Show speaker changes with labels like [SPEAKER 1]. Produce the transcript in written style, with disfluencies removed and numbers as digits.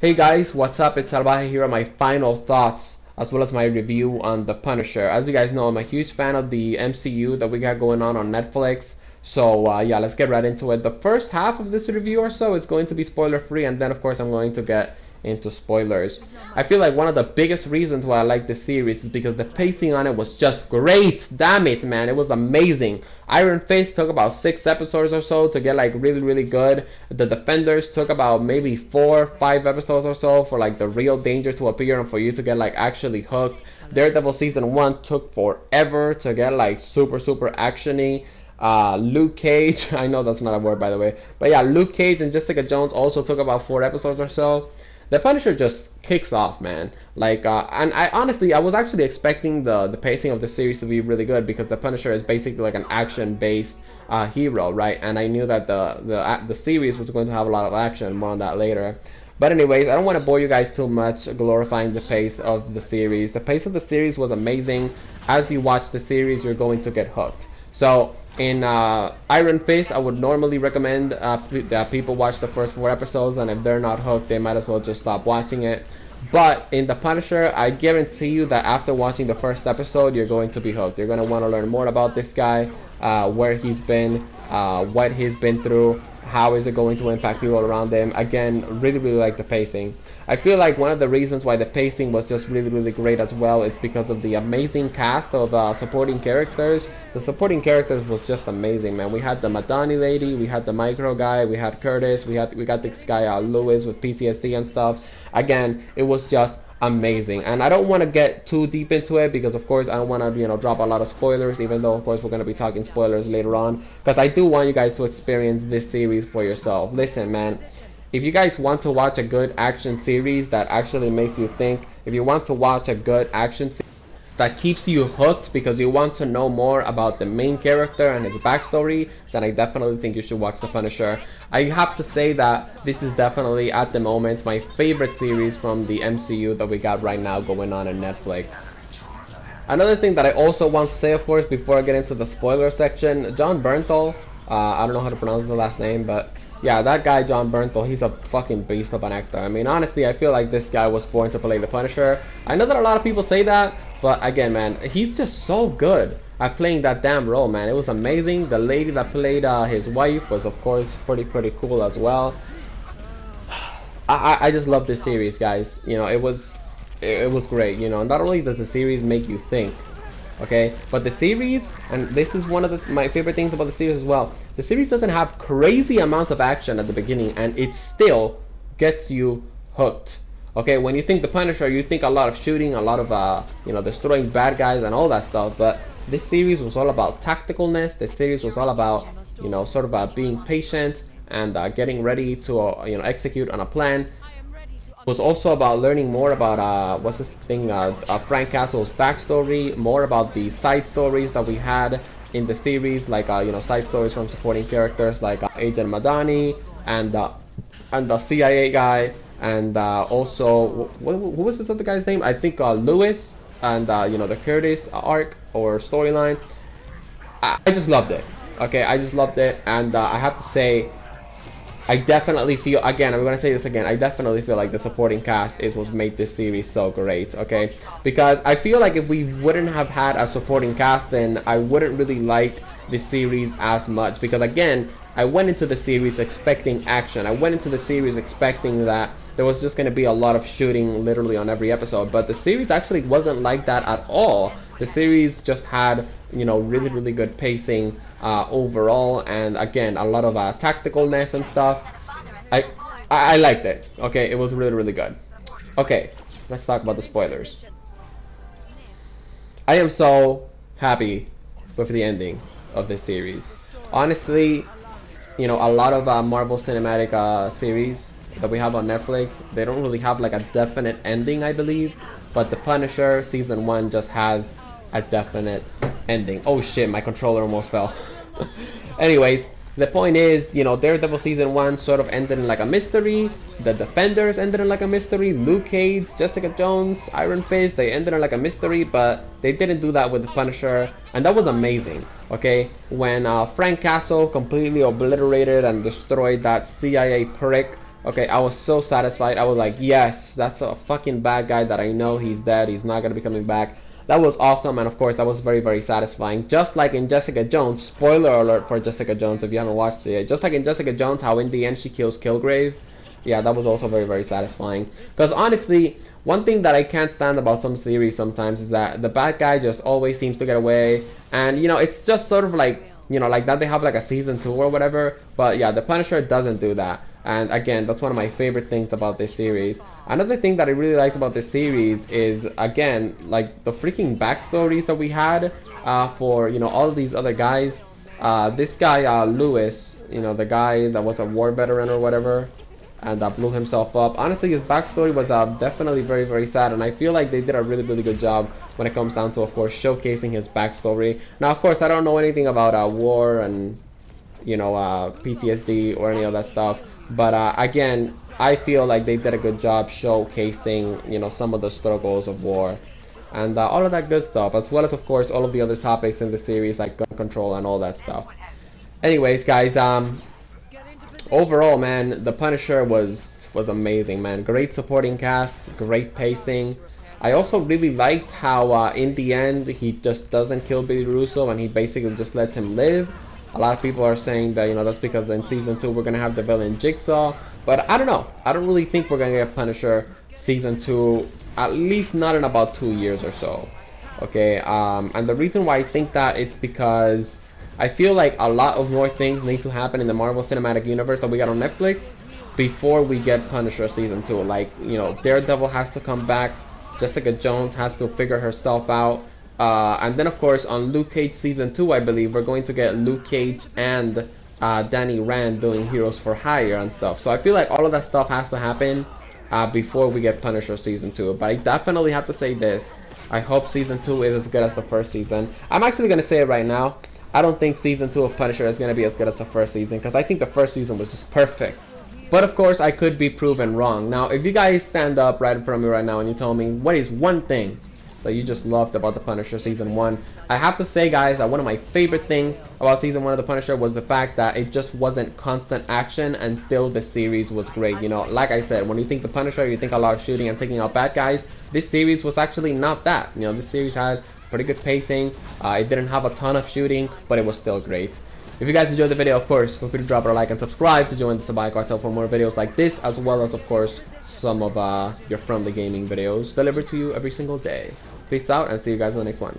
[SPEAKER 1] Hey guys, what's up? It's Salvajee here. My final thoughts as well as my review on The Punisher. As you guys know, I'm a huge fan of the MCU that we got going on Netflix. So yeah, let's get right into it. The first half of this review or so is going to be spoiler free, and then of course I'm going to get into spoilers. I feel like one of the biggest reasons why I like this series is because the pacing on it was just great. Damn it, man, it was amazing. Iron Fist took about 6 episodes or so to get like really good. The Defenders took about maybe 4 or 5 episodes or so for like the real danger to appear and for you to get like actually hooked. Daredevil season 1 took forever to get like super actiony. Luke Cage, I know that's not a word by the way, but yeah, Luke Cage and Jessica Jones also took about 4 episodes or so. The Punisher just kicks off, man. Like, and I honestly, I was actually expecting the pacing of the series to be really good because the Punisher is basically like an action-based hero, right? And I knew that the series was going to have a lot of action. More on that later. But anyways, I don't want to bore you guys too much glorifying the pace of the series. The pace of the series was amazing. As you watch the series, you're going to get hooked. So in Iron Fist, I would normally recommend that people watch the first 4 episodes, and if they're not hooked, they might as well just stop watching it. But in The Punisher, I guarantee you that after watching the first episode, you're going to be hooked. You're going to want to learn more about this guy, where he's been, what he's been through, how is it going to impact people around him. Again, really like the pacing. I feel like one of the reasons why the pacing was just really great as well is because of the amazing cast of supporting characters. The supporting characters was just amazing, man. We had the Madani lady, we had the Micro guy, we had Curtis, we got this guy Lewis with PTSD and stuff. Again, it was just amazing, and I don't want to get too deep into it because of course I don't want to drop a lot of spoilers, even though of course we're going to be talking spoilers later on, because I do want you guys to experience this series for yourself. Listen, man, if you guys want to watch a good action series that actually makes you think, if you want to watch a good action series that keeps you hooked because you want to know more about the main character and his backstory, then I definitely think you should watch The Punisher. I have to say that this is definitely, at the moment, my favorite series from the MCU that we got right now going on Netflix. Another thing that I also want to say, of course, before I get into the spoiler section, Jon Bernthal, I don't know how to pronounce his last name, but yeah, that guy Jon Bernthal, he's a fucking beast of an actor. I mean, honestly, I feel like this guy was born to play the Punisher. I know that a lot of people say that, but again, man, he's just so good at playing that damn role, man. It was amazing. The lady that played his wife was, of course, pretty cool as well. I just love this series, guys. You know, it was great. You know, not only does the series make you think, okay, but the series, and this is one of my favorite things about the series as well, the series doesn't have crazy amounts of action at the beginning, and it still gets you hooked. Okay, when you think The Punisher, you think a lot of shooting, a lot of destroying bad guys and all that stuff, but this series was all about tacticalness. This series was all about, sort of being patient and getting ready to execute on a plan. It was also about learning more about what's this thing, Frank Castle's backstory, more about the side stories that we had in the series, like side stories from supporting characters like Agent Madani and the CIA guy, and also what was this other guy's name? I think Lewis, and the Curtis arc or storyline. I just loved it. Okay, I just loved it, and I have to say, I definitely feel, again, I'm going to say this again, I definitely feel like the supporting cast is what made this series so great, okay? Because I feel like if we wouldn't have had a supporting cast, then I wouldn't really like this series as much. Because again, I went into the series expecting action. I went into the series expecting that there was just going to be a lot of shooting literally on every episode. But the series actually wasn't like that at all. The series just had, really good pacing overall, and again, a lot of tacticalness and stuff. I liked it. Okay, it was really good. Okay, let's talk about the spoilers. I am so happy with the ending of this series. Honestly, a lot of Marvel Cinematic series that we have on Netflix, they don't really have like a definite ending, I believe. But The Punisher season 1 just has a definite ending. Oh shit, my controller almost fell. Anyways, the point is, Daredevil season 1 sort of ended in like a mystery. The Defenders ended in like a mystery. Luke Cage, Jessica Jones, Iron Fist, they ended in like a mystery, but they didn't do that with The Punisher, and that was amazing. Okay, when Frank Castle completely obliterated and destroyed that CIA prick Okay, I was so satisfied. I was like, yes, that's a fucking bad guy that I know he's dead. He's not gonna be coming back. That was awesome, and of course, that was very, very satisfying. Just like in Jessica Jones, spoiler alert for Jessica Jones if you haven't watched it. Just like in Jessica Jones, how in the end she kills Kilgrave. Yeah, that was also very, very satisfying. Because honestly, one thing that I can't stand about some series sometimes is that the bad guy just always seems to get away. And, you know, it's just sort of like, you know, like that they have like a season 2 or whatever. But yeah, the Punisher doesn't do that. And again, that's one of my favorite things about this series. Another thing that I really liked about this series is, again, like the freaking backstories that we had for, you know, all of these other guys. This guy, Lewis, you know, the guy that was a war veteran or whatever, and blew himself up. Honestly, his backstory was definitely very, very sad, and I feel like they did a really, really good job when it comes down to, of course, showcasing his backstory. Now, of course, I don't know anything about war and, you know, PTSD or any of that stuff, but again, I feel like they did a good job showcasing, you know, some of the struggles of war and all of that good stuff, as well as, of course, all of the other topics in the series like gun control and all that stuff. Anyways, guys, overall, man, the Punisher was amazing, man. Great supporting cast, great pacing. I also really liked how in the end he just doesn't kill Billy Russo and he basically just lets him live. A lot of people are saying that, you know, that's because in season 2 we're gonna have the villain Jigsaw, but I don't know. I don't really think we're gonna get Punisher season 2, at least not in about 2 years or so. Okay, and the reason why I think that it's because I feel like a lot of more things need to happen in the Marvel Cinematic Universe that we got on Netflix before we get Punisher season 2. Like, you know, Daredevil has to come back, Jessica Jones has to figure herself out, and then of course on Luke Cage season 2, I believe we're going to get Luke Cage and Danny Rand doing Heroes for Hire and stuff. So I feel like all of that stuff has to happen before we get Punisher season 2. But I definitely have to say this: I hope season 2 is as good as the first season. I'm actually gonna say it right now. I don't think season 2 of Punisher is going to be as good as the first season, because I think the first season was just perfect. But of course, I could be proven wrong. Now, if you guys stand up right in front of me right now and you tell me what is one thing that you just loved about the Punisher season 1, I have to say, guys, that one of my favorite things about season 1 of the Punisher was the fact that it just wasn't constant action, and still the series was great. You know, like I said, when you think the Punisher, you think a lot of shooting and taking out bad guys. This series was actually not that. You know, this series had pretty good pacing. It didn't have a ton of shooting, but it was still great. If you guys enjoyed the video, of course, feel free to drop a like and subscribe to join the Salvajee Cartel for more videos like this, as well as, of course, some of your friendly gaming videos delivered to you every single day. Peace out, and see you guys in the next one.